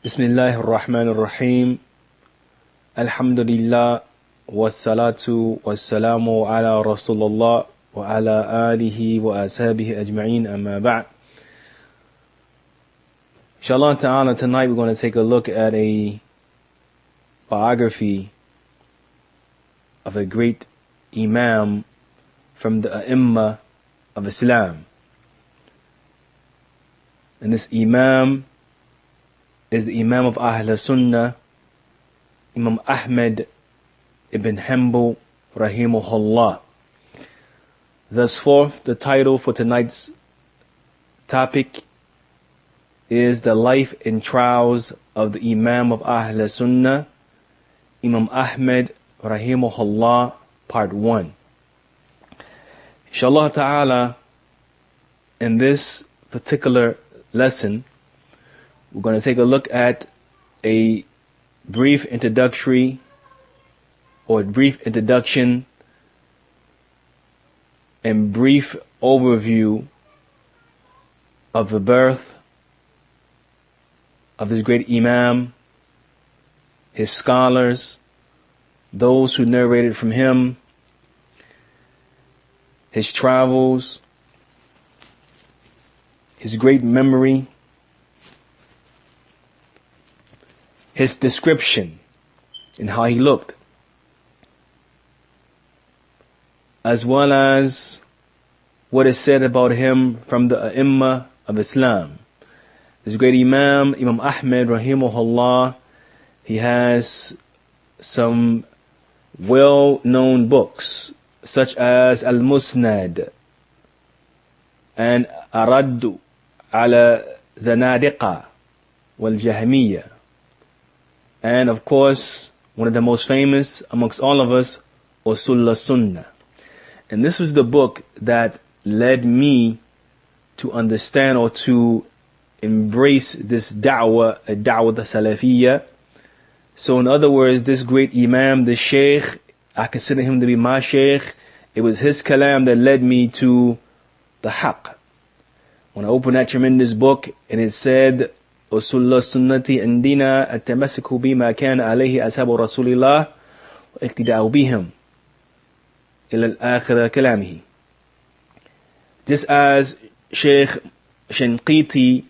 Bismillahir Rahmanir Rahim. Alhamdulillah. Wassalatu wassalamu ala Rasulullah wa ala alihi wa ashabihi ajma'in, amma ba'd. Inshallah ta'ala, tonight we're going to take a look at a biography of a great Imam from the Imam of Islam. And this Imam is the Imam of Ahl Sunnah, Imam Ahmad ibn Hanbal rahimahullah. Thus forth, the title for tonight's topic is the life and trials of the Imam of Ahl Sunnah, Imam Ahmad rahimahullah, part 1. Inshallah ta'ala, in this particular lesson, we're going to take a look at a brief introduction and brief overview of the birth of this great Imam, his scholars, those who narrated from him, his travels, his great memory, his description and how he looked, as well as what is said about him from the Imam of Islam. This great Imam, Imam Ahmad rahimahullah, he has some well-known books such as Al-Musnad and Araddu ala Zanadiqa wal Jahmiyyah. And of course, one of the most famous amongst all of us, Usul Sunnah. And this was the book that led me to understand or to embrace this da'wah, a da'wah salafiyya. So in other words, this great Imam, the Shaykh, I consider him to be my Shaykh. It was his kalam that led me to the haqq. When I opened that tremendous book and it said, أصول السنة عندنا التمسك بما كان عليه أصحاب رسول الله واقتداء بهم إلى الآخر كلامه. Just as Sheikh Shanqiti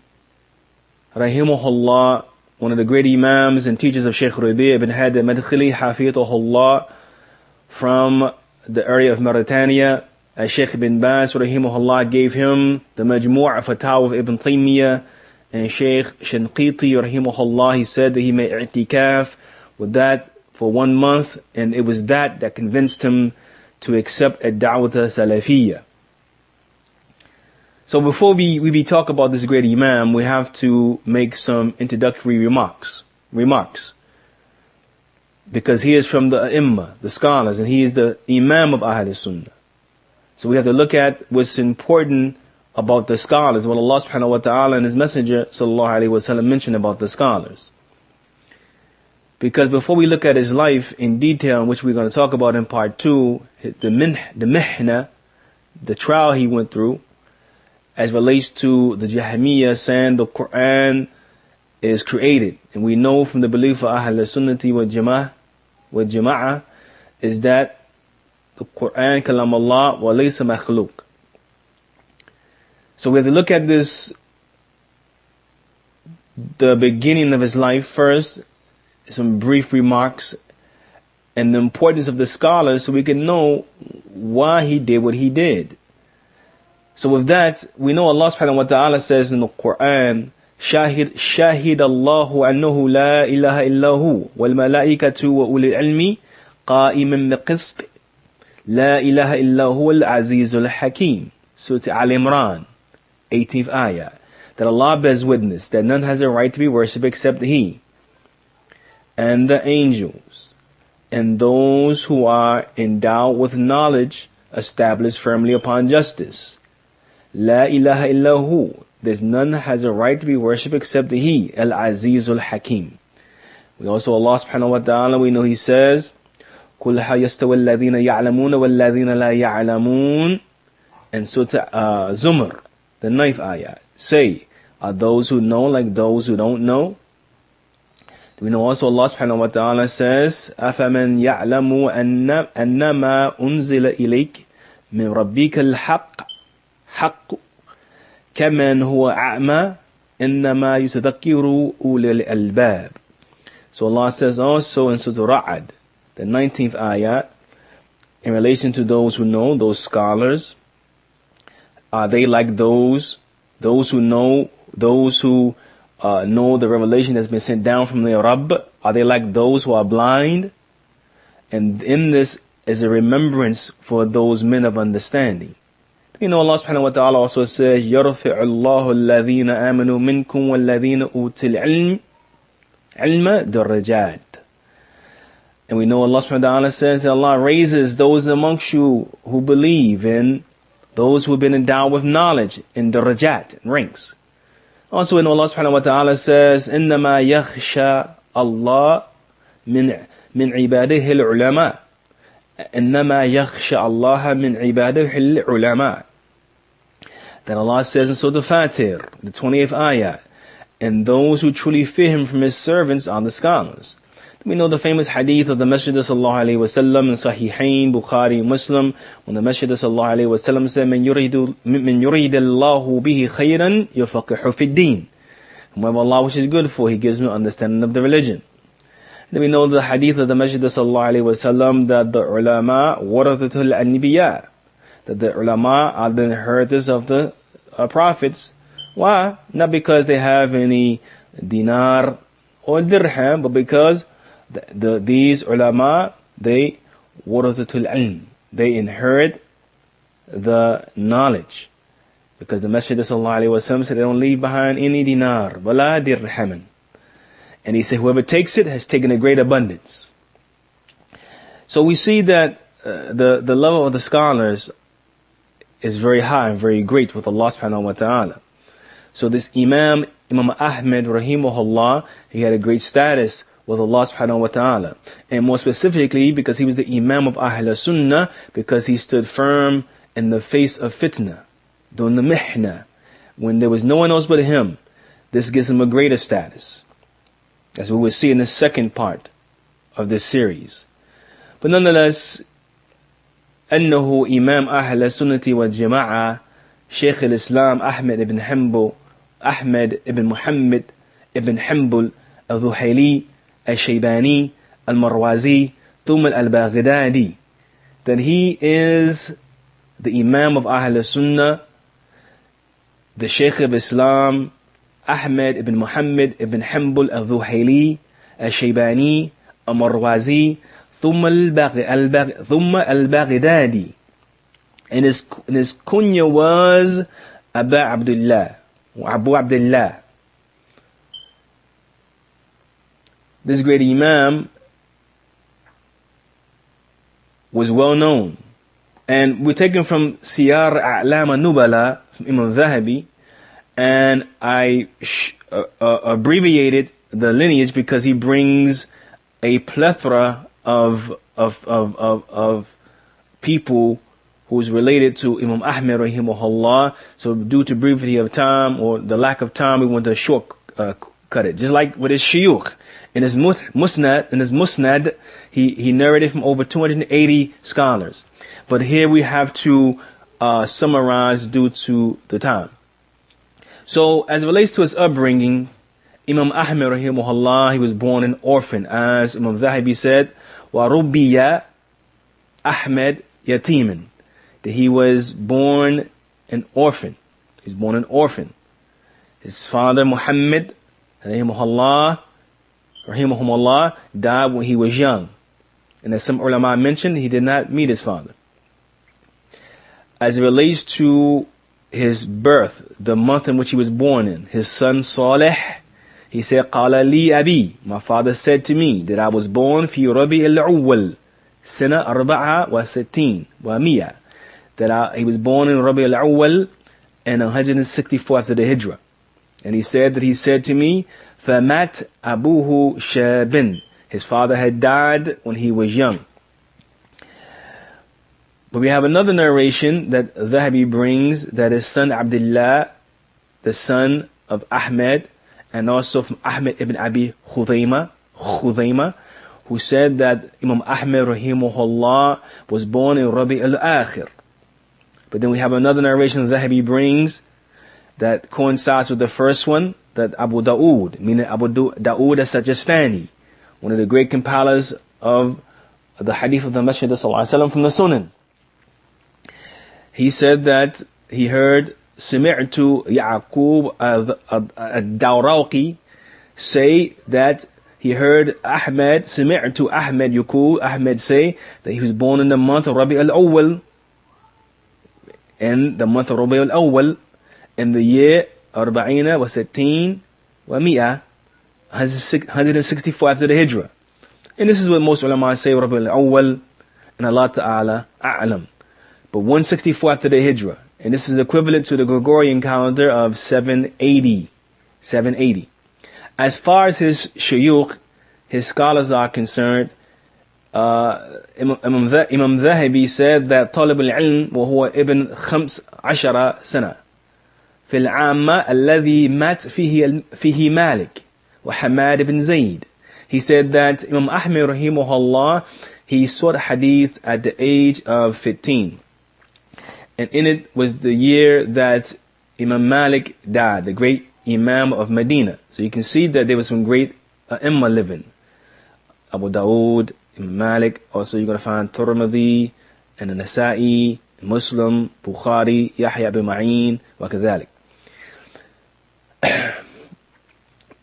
rahimahullah, one of the great Imams and teachers of Sheikh Rabi' ibn Hadi Madkhali hafidhahullah from the area of Mauritania, as Sheikh ibn Baz rahimahullah gave him the Majmu' Fatawa of Ibn Taymiyyah, and Sheikh Shanqiti rahimahullah, he said that he made i'tikaf with that for 1 month, and it was that convinced him to accept a da'wah salafiyya. So before we talk about this great Imam, we have to make some introductory remarks. Because he is from the Imam, the scholars, and he is the Imam of Ahl Sunnah. So we have to look at what's important about the scholars, what Allah subhanahu wa ta'ala and His Messenger sallallahu alayhi wa sallam mentioned about the scholars. Because before we look at his life in detail, which we're going to talk about in part 2, the mihna, the trial he went through, as relates to the Jahmiyyah saying the Quran is created. And we know from the belief of Ahl Sunnati wal Jama'ah is that the Quran kalam Allah wa laysa makhluq. So we have to look at this, the beginning of his life first, some brief remarks, and the importance of the scholars so we can know why he did what he did. So with that, we know Allah subhanahu wa ta'ala says in the Quran, شاهد الله أنه لا إله إلا هو والملائكة وأولي العلم قائما بالقسط لا إله إلا هو العزيز الحكيم. Surah Al-Imran, 18th ayah, that Allah bears witness that none has a right to be worshipped except He, and the angels, and those who are endowed with knowledge, established firmly upon justice. La ilaha illahu, there's none has a right to be worshipped except He, Al-Azizul Hakim. We also, Allah subhanahu wa ta'ala, we know He says, قُلْ هَا يَسْتَوَى الَّذِينَ يَعْلَمُونَ وَالَّذِينَ لَا يَعْلَمُونَ. And Surah Zumar, the 9th ayah, say, are those who know like those who don't know? We know also Allah subhanahu wa ta'ala says, أَفَمَنْ يَعْلَمُ أَنَّمَا أُنزِلَ إِلَيْكَ مِنْ رَبِّكَ الْحَقِّ حَقُّ كَمَنْ هُوَ أَعْمَى إِنَّمَا يُتَذَكِّرُ أُولِي الْأَلْبَابِ. So Allah says also in Surah Ra'd, the 19th ayat, in relation to those who know, those scholars, are they like those who know, know the revelation that's been sent down from their Rabb? Are they like those who are blind? And in this is a remembrance for those men of understanding. You know, Allah subhanahu wa ta'ala also says, يَرْفِعُ اللَّهُ الَّذِينَ آمَنُوا مِنْكُمْ وَالَّذِينَ أُوتُوا الْعِلْمَ دَرَجَاتٍ. And we know Allah subhanahu wa ta'ala says that Allah raises those amongst you who believe, and those who have been endowed with knowledge in darajat, in ranks. Also we know Allah subhanahu wa ta'ala says, إِنَّمَا يَخْشَى اللَّهِ مِنْ عِبَادِهِ الْعُلَمَاءِ. إِنَّمَا يَخْشَى اللَّهَ مِنْ عِبَادِهِ الْعُلَمَاءِ. That Allah says in Surah Fatir, the 20th ayah, and those who truly fear Him from His servants are the scholars. We know the famous hadith of the Messenger sallallahu alaihi wasallam in Sahihain, Bukhari, Muslim, when the Messenger sallallahu alaihi wasallam said, "Man yurid Allahu bihi khayran yufaqihu fi din." Whoever Allah wishes good for, He gives me understanding of the religion. Then we know the hadith of the Messenger sallallahu alaihi wasallam that the ulama warathatul anbiya, that the ulama are the inheritors of the prophets. Why? Not because they have any dinar or dirham, but because these ulama, they warathatul ilm, they inherit the knowledge. Because the Messenger sallallahu alaihi wasallam said they don't leave behind any dinar, wala dirhaman. And he said whoever takes it has taken a great abundance. So we see that the level of the scholars is very high and very great with Allah subhanahu wa ta'ala. So this Imam Ahmad rahimahullah, he had a great status with Allah subhanahu wa ta'ala. And more specifically, because he was the Imam of Ahl Sunnah, because he stood firm in the face of fitna, during the mihna, when there was no one else but him. This gives him a greater status, as we will see in the second part of this series. But nonetheless, أنه إمام أهل السنة والجماعة شيخ الإسلام أحمد ibn Muhammad ibn Hanbal al-Dhuhayli al-Shaybani al-Marwazi ثم al-Baghdadi, that he is the Imam of Ahl Sunnah, the Shaykh of Islam, Ahmad ibn Muhammad ibn Hanbal al-Dhuhayli al-Shaybani al-Marwazi ثم al-Baghdadi. And his kunya was Abu Abdullah. This great Imam was well known. And we're taken from Siyar A'lam al-Nubala, from Imam Zahabi, and I abbreviated the lineage because he brings a plethora of people who's related to Imam Ahmad rahimahullah. So due to brevity of time or the lack of time, we want to shortcut it. Just like with his shuyukh. In his musnad, he narrated from over 280 scholars. But here we have to summarize due to the time. So as it relates to his upbringing, Imam Ahmad rahimahullah, he was born an orphan, as Imam Zahabi said, وَرُبِّيَ Ahmad yatiman, that he was born an orphan. He was born an orphan. His father Muhammad rahimahullah died when he was young. And as some ulama mentioned, he did not meet his father. As it relates to his birth, the month in which he was born in, his son Salih, he said, قَالَ لِي أَبِي, my father said to me that I was born في ربيع الأول سنة 64 ومية, that he was born in Rabi al-Awwal and 164 after the Hijrah. And he said to me, فَمَاتْ أَبُوهُ شَابٍ, his father had died when he was young. But we have another narration that Zahabi brings, that his son Abdullah, the son of Ahmad, and also from Ahmad ibn Abi Khudayma, Khuzaymah, who said that Imam Ahmad rahimahullah was born in Rabi al-Akhir. But then we have another narration Zahabi brings that coincides with the first one, that Abu Dawood, meaning Abu Dawood as-Sajistani, one of the great compilers of the hadith of the Messenger sallallahu alaihi wasallam from the Sunan. He said that he heard سمعت يعقوب الدوراقي say that he heard Ahmad, سمعت Ahmad يقول, Ahmad say that he was born in the month of Rabi al-Awwal, in the month of Rabi al-Awwal, in the year 40 و60 و100, 164 after the Hijrah. And this is what most ulama say, Rabi al-Awwal, and Allah Ta'ala a'lam. But 164 after the Hijrah. And this is equivalent to the Gregorian calendar of 780. 780. As far as his shuyukh, his scholars are concerned, Imam Zahabi said that طالب العلم وهو ابن 15 سنة في العامة الذي مات فيه مالك وحماد بن زيد. He said that Imam Ahmad rahimahullah, he sought hadith at the age of 15. And in it was the year that Imam Malik died, the great Imam of Medina. So you can see that there was some great Imam living. Abu Dawood, Imam Malik, also you're going to find Tirmidhi, and Nasa'i, Muslim, Bukhari, Yahya bin Ma'in, wa kadhalik.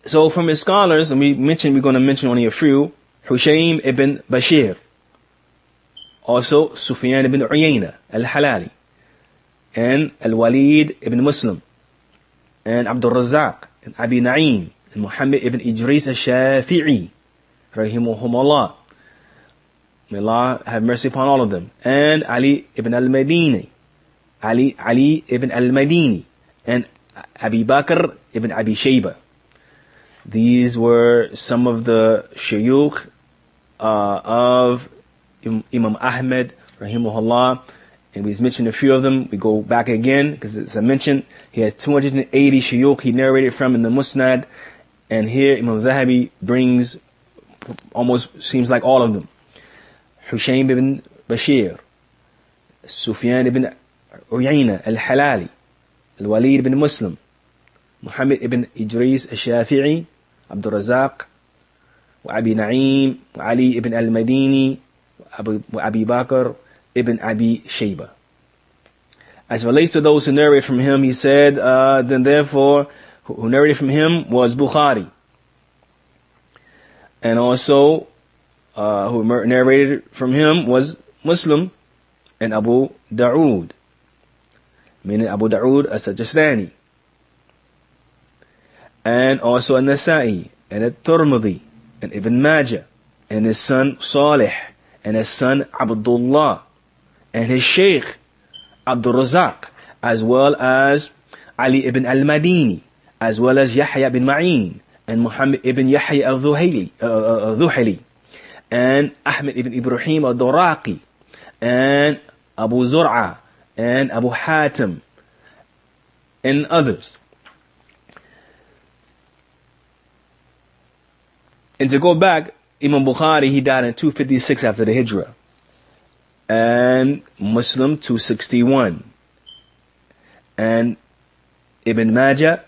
So from his scholars, and we're going to mention only a few, Hushaym ibn Bashir, also Sufyan ibn Uyayna al-Halali, and Al-Walid ibn Muslim, and Abdul Razzaq, and Abi Na'im, and Muhammad ibn Idris al-Shafi'i, rahimahumullah. May Allah have mercy upon all of them. And Ali ibn al-Madini, Ali ibn al-Madini, and Abi Bakr ibn Abi Shayba. These were some of the shuyukh of Imam Ahmad, rahimahullah. And we've mentioned a few of them. We go back again, because as I mentioned, he has 280 shuyukh he narrated from in the Musnad. And here Imam Zahabi brings almost seems like all of them. Hushaym ibn Bashir, Sufyan ibn Uyayna al-Halali, Al-Walid ibn Muslim, Muhammad ibn Idris al-Shafi'i, Abdul Razzaq, Abi Na'im, Ali ibn al-Madini, Abi Bakr ibn Abi Shayba. As relates to those who narrate from him, he said, then therefore, who narrated from him was Bukhari. And also, who narrated from him was Muslim and Abu Dawood, meaning Abu Dawood as-Sajistani, and also An-Nasa'i, and At-Tirmidhi, and Ibn Majah, and his son Salih, and his son Abdullah, and his Shaykh Abdul Razzaq, as well as Ali ibn al-Madini, as well as Yahya bin Ma'in, and Muhammad ibn Yahya al-Dhuhali, and Ahmad ibn Ibrahim al-Duraqi, and Abu Zur'a, and Abu Hatim, and others. And to go back, Imam Bukhari, he died in 256 after the Hijrah, and Muslim 261, and Ibn Majah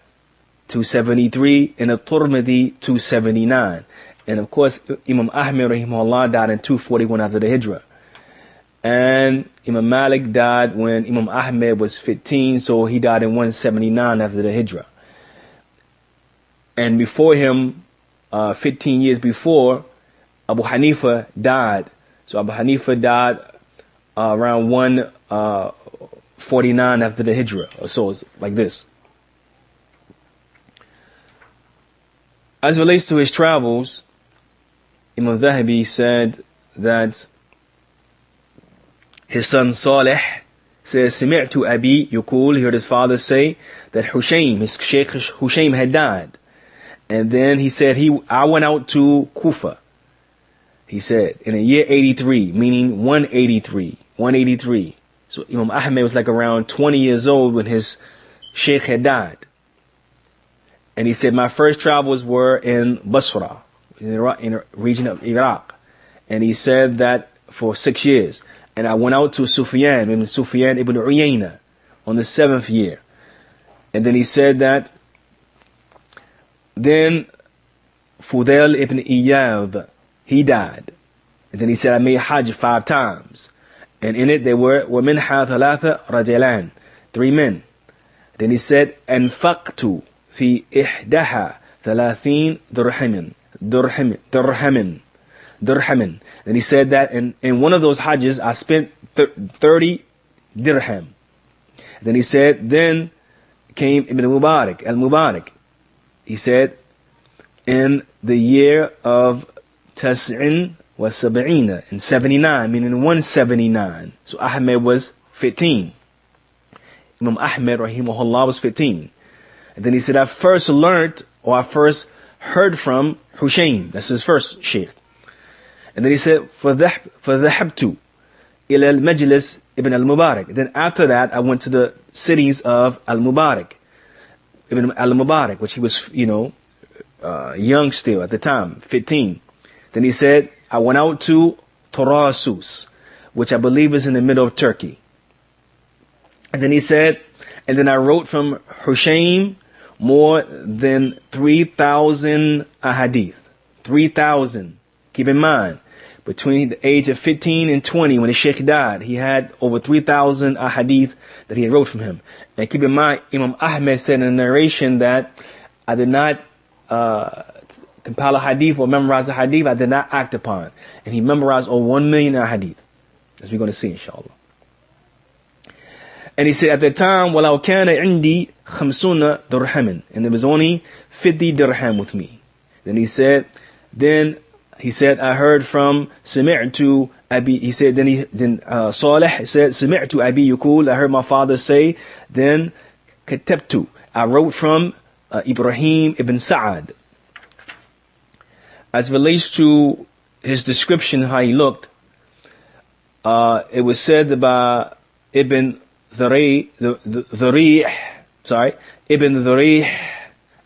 273, and At-Tirmidhi 279. And of course, Imam Ahmad rahimahullah died in 241 after the Hijrah. And Imam Malik died when Imam Ahmad was 15, so he died in 179 after the Hijrah. And before him, 15 years before, Abu Hanifa died. So Abu Hanifa died around 149 after the Hijrah, or so, it's like this. As it relates to his travels, Imam Zahabi said that his son Salih says, سمعت أبي يقول, he heard his father say that Hushaym, his Sheikh Hushaym had died. And then he said, I went out to Kufa. He said, in the year 83, meaning 183. So Imam Ahmad was like around 20 years old when his Sheikh had died. And he said, my first travels were in Basra, in the region of Iraq. And he said that for 6 years. And I went out to Sufyan ibn Uyayna on the 7th year. And then he said that then Fudail ibn Iyad, he died. And then he said, I made Hajj 5 times. And in it they were وَمِنْحَا ثَلَاثَ رَجَلَانِ 3 men. Then he said, أَنْفَقْتُ فِي إِحْدَهَا 30 dirhamin. Then he said that in one of those Hajjs I spent 30 dirham. Then he said, then came Ibn al-Mubarak. He said, in the year of Tas'in wa Sab'ina, in 79, meaning 179. So Ahmad was 15. Imam Ahmad, rahimahullah, was 15. And then he said, I first heard from Hushaym. That's his first sheikh. And then he said, فَذَهَبْتُ إِلَى الْمَجْلِسِ Ibn al-Mubarak. Then after that, I went to the cities of al-Mubarak. Ibn al-Mubarak, which he was, young still at the time, 15. Then he said, I went out to Tarasus, which I believe is in the middle of Turkey. And then he said, and then I wrote from Hushaym more than 3,000 ahadith. 3,000. Keep in mind, between the age of 15 and 20, when the sheikh died, he had over 3,000 ahadith that he wrote from him. And keep in mind, Imam Ahmad said in a narration that I did not compile a hadith or memorize a hadith, I did not act upon. And he memorized over 1 million ahadith, as we're going to see, inshallah. And he said, at that time, وَلَوْ كَانَ عِنْدِي 50 dirhamin, and there was only 50 dirham with me. Then he said, I heard from سمعت أبي. He said, then Salih said, سمعت أبي يقول, I heard my father say. Then كتبت, I wrote from Ibrahim ibn Sa'ad. As relates to his description, how he looked, it was said by Ibn Dhurih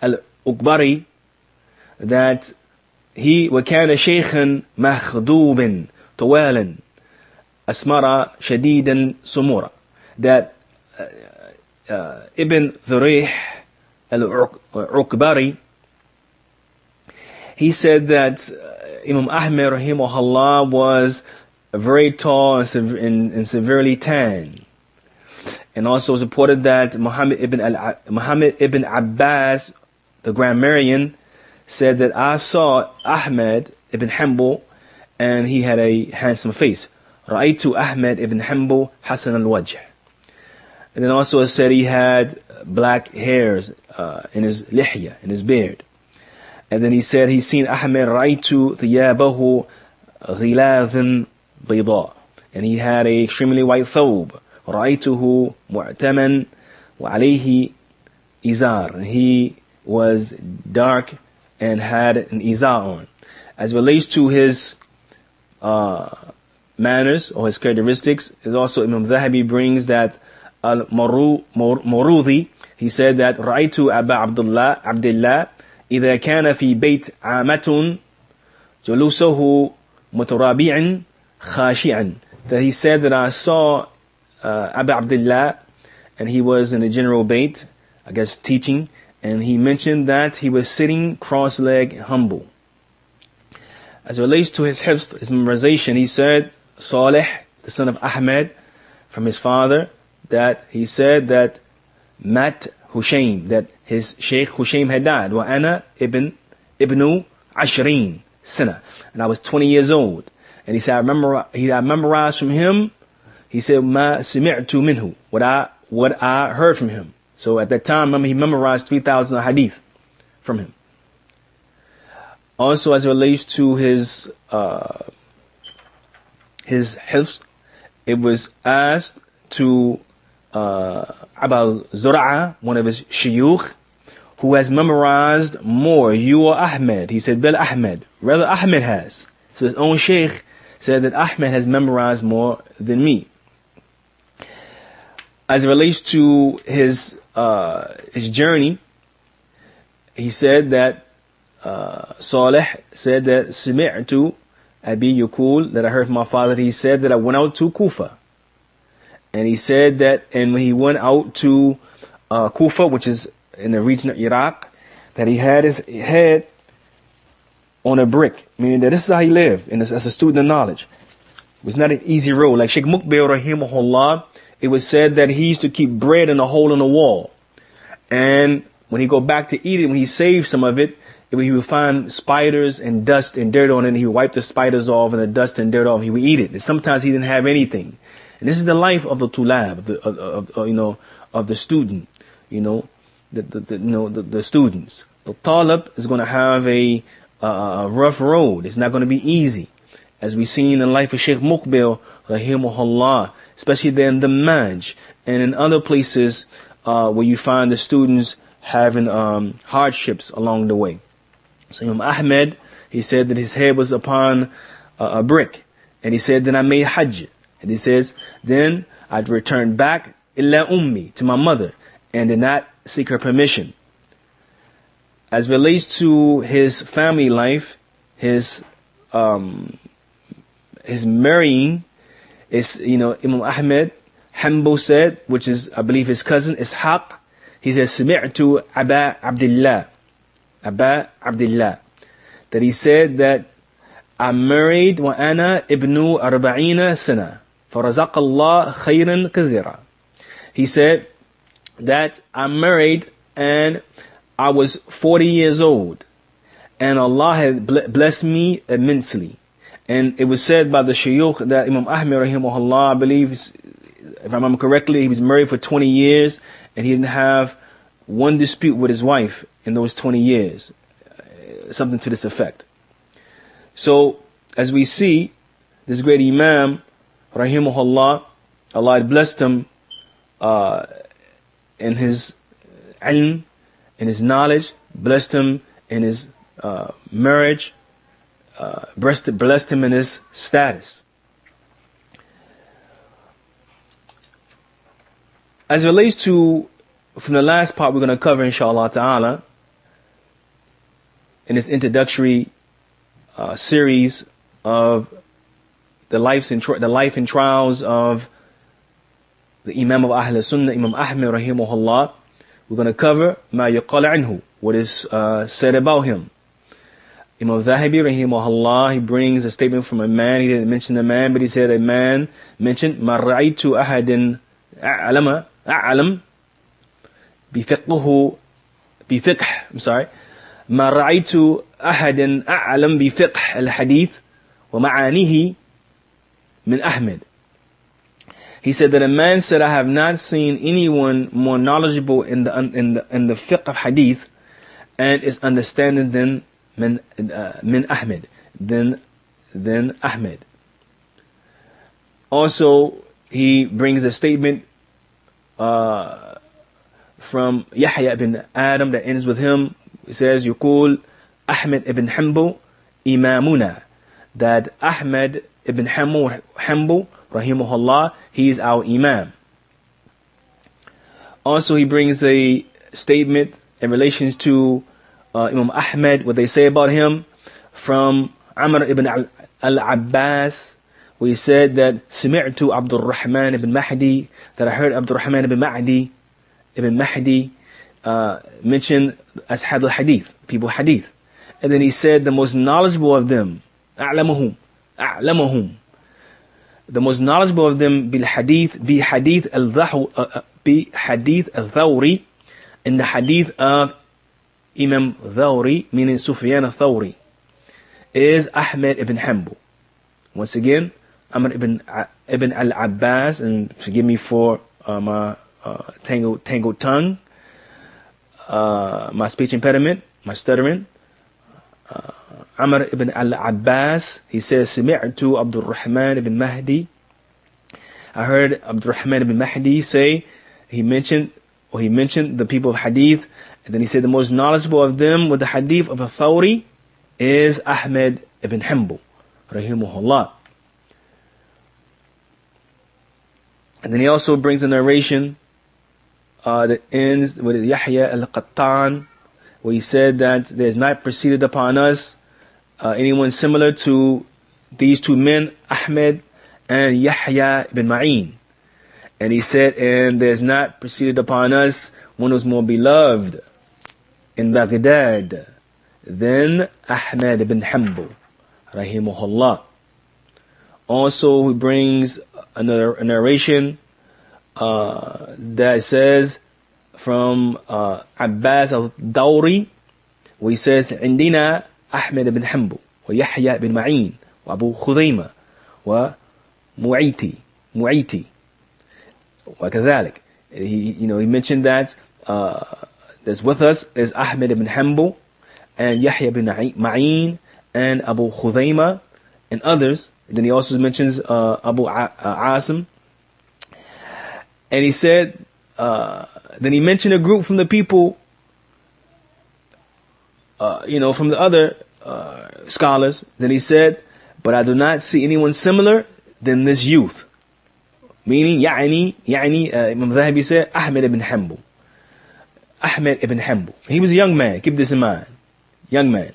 al-Ukbari, that he وكان شيخا مخضوبا طوالا أسمر شديدا سمورا. That Ibn Dhurih al-Ukbari, he said that Imam Ahmad rahimahullah was very tall and severely tanned. And also it was reported that Muhammad ibn Abbas, the grammarian, said that I saw Ahmad ibn Hanbal and he had a handsome face. رأيت Ahmad ibn Hanbal حسن الوجه. And then also it said he had black hairs in his lihya, in his beard. And then he said he's seen Ahmad رأيت ثيابه غلاظ بيضاء, and he had a extremely white thobe. رأيته معتما وعليه إزار, and he was dark and had an izar on. As it relates to his manners or his characteristics, is also Imam Zahabi brings that al-Marudhi, he said that رأيت أبا عبد الله إذا كان في بيت عامة جلوسه مترابعا خاشعا. That he said that I saw Abu Abdullah, and he was in a general bait, I guess teaching, and he mentioned that he was sitting cross-legged, humble. As it relates to his hifz, his memorization, he said, Salih, the son of Ahmad, from his father, that he said that Mat Hushaym, that his Sheikh Hushaym had died. Wa ana ibnu Ashreen sana, and I was 20 years old. And he said, I memorized from him. He said, Ma sami'tu minhu, what I heard from him. So at that time, he memorized 3,000 hadith from him. Also, as it relates to his hifz, it was asked to Abu Zur'a, one of his shuyukh, who has memorized more, you or Ahmed. He said, Bel Ahmed. Rather, Ahmed has. So his own sheikh said that Ahmed has memorized more than me. As it relates to his journey, he said that Salih said that سمعت أبي يقول, that I heard from my father, he said that I went out to Kufa. And he said that, and when he went out to Kufa, which is in the region of Iraq, that he had his head on a brick, meaning that this is how he lived, and as a student of knowledge. It was not an easy road. Like Sheikh Muqbil rahimahullah, it was said that he used to keep bread in a hole in the wall. And when he go back to eat it, when he saved some of it, he would find spiders and dust and dirt on it, and he would wipe the spiders off and the dust and dirt off, and he would eat it. And sometimes he didn't have anything. And this is the life of the tulab, of the student, the students. The talib is going to have a rough road. It's not going to be easy, as we seen in the life of Sheikh Muqbil rahimahullah, especially there in the Maj and in other places where you find the students having hardships along the way. So Imam Ahmad, he said that his head was upon a brick, and he said, then I made Hajj, and he says, then I'd return back illa ummi, to my mother, and did not seek her permission. As relates to his family life, his marrying is, Imam Ahmad Hanbal said, which is, I believe, his cousin Ishaq, he says, سمعت أبا عبد الله, that he said that I married وأنا ابن 40 سنة فرزق الله خيرا كثيرا. He said that I married and I was 40 years old, and Allah had blessed me immensely. And it was said by the shayukh that Imam Ahmad rahimahullah, I believe, if I remember correctly, he was married for 20 years and he didn't have one dispute with his wife in those 20 years. Something to this effect. So, as we see, this great Imam rahimahullah, Allah had blessed him in his ilm, in his knowledge, blessed him in his marriage, blessed him in his status. As it relates to, from the last part we're going to cover inshallah ta'ala, in this introductory series of the life and trials of the Imam of Ahl Sunnah, Imam Ahmad rahimahullah, we're going to cover ma yuqal anhu, what is said about him. Imam Zahabi rahimahullah, he brings a statement from a man. He didn't mention the man, but he said a man mentioned ma ra'aytu ahadin a'lam بفقه I'm sorry, ما رأيت أحدا أعلم بفقه الحديث ومعانيه من أحمد. He said that a man said, I have not seen anyone more knowledgeable in the fiqh of hadith and its understanding than Ahmad, than Ahmad. Also, he brings a statement from Yahya ibn Adam that ends with him. He says, يقول Ahmad ibn Hanbal imamuna, that Ahmad ibn Hanbal rahimahullah, he is our imam. Also, he brings a statement in relation to Imam Ahmad, what they say about him, from Amr ibn al-Abbas, where he said that سمعت عبد الرحمن ibn Mahdi, that I heard Abdul Rahman ibn Mahdi mention ashab al-hadith, people hadith. And then he said the most knowledgeable of them, أعلمهم, the most knowledgeable of them بحديث الثوري, in the hadith of Imam Thawri, meaning Sufyan al-Thawri, is Ahmad ibn Hanbal. Once again, Amr ibn al-Abbas, and forgive me for my tangled tongue, my speech impediment, my stuttering. Amr ibn al-Abbas, he says, سمعت عبد الرحمن ibn Mahdi, I heard Abdul Rahman ibn Mahdi say, he mentioned the people of hadith, and then he said the most knowledgeable of them with the hadith of al-Thawri is Ahmad ibn Hanbal rahimahullah. And then he also brings a narration that ends with Yahya al-Qattan, where he said that there's not proceeded upon us anyone similar to these two men, Ahmad and Yahya ibn Ma'in. And he said, and there's not proceeded upon us one who's more beloved in Baghdad than Ahmad ibn Hanbal, rahimahullah. Also, he brings another narration that says from Abbas al-Dawri, where he says, عندنا أحمد بن حنبل ويحيى بن معين وأبو خذيمة ومعيتي وكذلك. He mentioned that there's with us is Ahmad ibn Hanbal and Yahya ibn Ma'in and Abu Khudayma and others. And then he also mentions Abu Asim. And he said, then he mentioned a group from the people, from the other scholars. Then he said, but I do not see anyone similar than this youth. Meaning, Imam Zahabi said, Ahmad ibn Hanbal. Ahmad ibn Hanbal. He was a young man. Keep this in mind. Young man.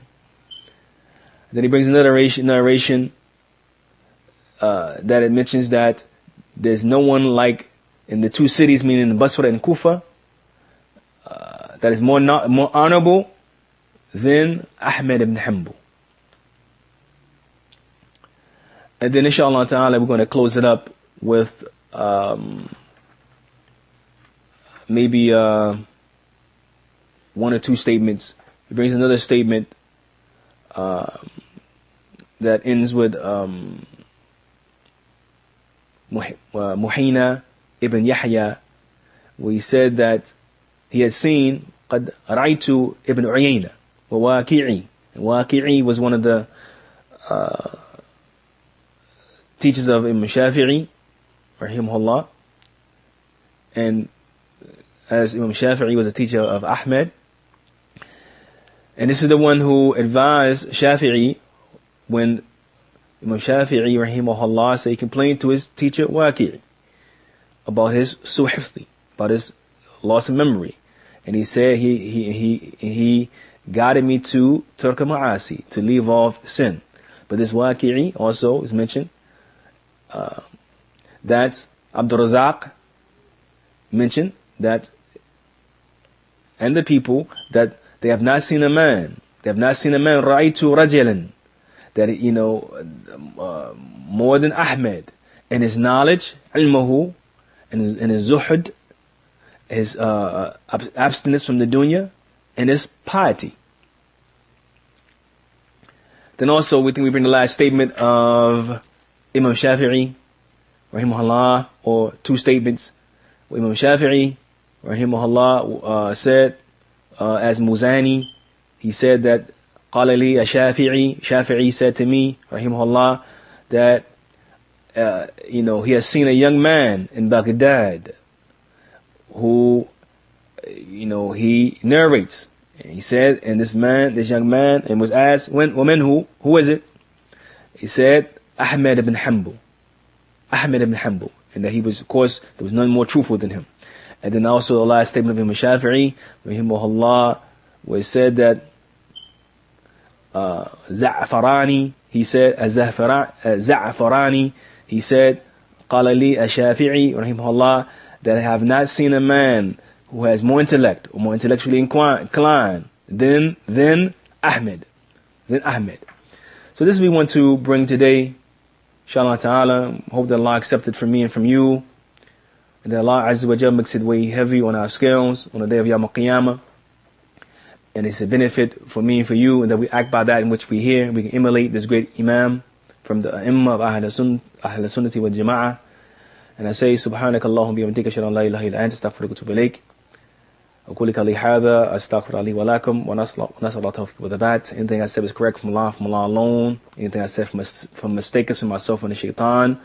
Then he brings another narration that it mentions that there's no one like in the two cities, meaning Basra and Kufa, that is more honorable than Ahmad ibn Hanbal. And then inshallah ta'ala we're going to close it up with maybe one or two statements. He brings another statement that ends with Muhina ibn Yahya, where he said that he had seen قد رأيت ibn Uyayna وواقعي. Waqi'i was one of the teachers of Imam Shafi'i rahimahullah, and as Imam Shafi'i was a teacher of Ahmad, and this is the one who advised Shafi'i when Imam Shafi'i rahimahullah said he complained to his teacher Waqi'i about his suhifthi, about his loss of memory, and he said he guided me to Turk Ma'asi, to leave off sin. But this Waqi'i also is mentioned that Abdul Razak mentioned that, and the people, that they have not seen a man, ra'aytu rajulan, that more than Ahmad in his knowledge, ilmuhu, and his zuhud, his abstinence from the dunya, and his piety. Then also we think we bring the last statement of Imam Shafi'i rahimahullah, or two statements. Imam Shafi'i rahimahullah said, as Muzani, he said that قال لي Shafi'i said to me rahimahullah that he has seen a young man in Baghdad who he narrates, and he said, and this young man, and was asked, who is it? He said, Ahmad ibn Hanbal, and that he was, of course, there was none more truthful than him. And then also the last statement of Imam Shafi'i rahimahullah, where it said that Za'farani, he said, Za'farani, he said, قال لي الشافعي rahimahullah, that I have not seen a man who has more intellect, or more intellectually inclined than Ahmad. So this we want to bring today, inshallah ta'ala. Hope that Allah accepts it from me and from you, and that Allah Azza wa Jalla makes it weigh heavy on our scales on the day of Yawm al-Qiyamah, and it's a benefit for me and for you, and that we act by that in which we hear. We can emulate this great Imam from the Imam of Ahl Sunnati wal Jama'ah. And I say, Subhanaka Allahumma bihamdika ashhadu an la ilaha illa anta astaghfiruka wa atubu ilayk. أقول لك هذا أستغفر لي ولكم ونسأل الله التوفيق والثبات. Anything I said is correct from Allah alone. Anything I said from mistake is from myself and the shaitan.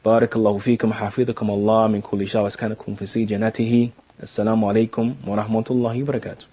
بارك الله فيكم حافظكم الله من كل شر واسكنكم في جنته. السلام عليكم ورحمة الله وبركاته.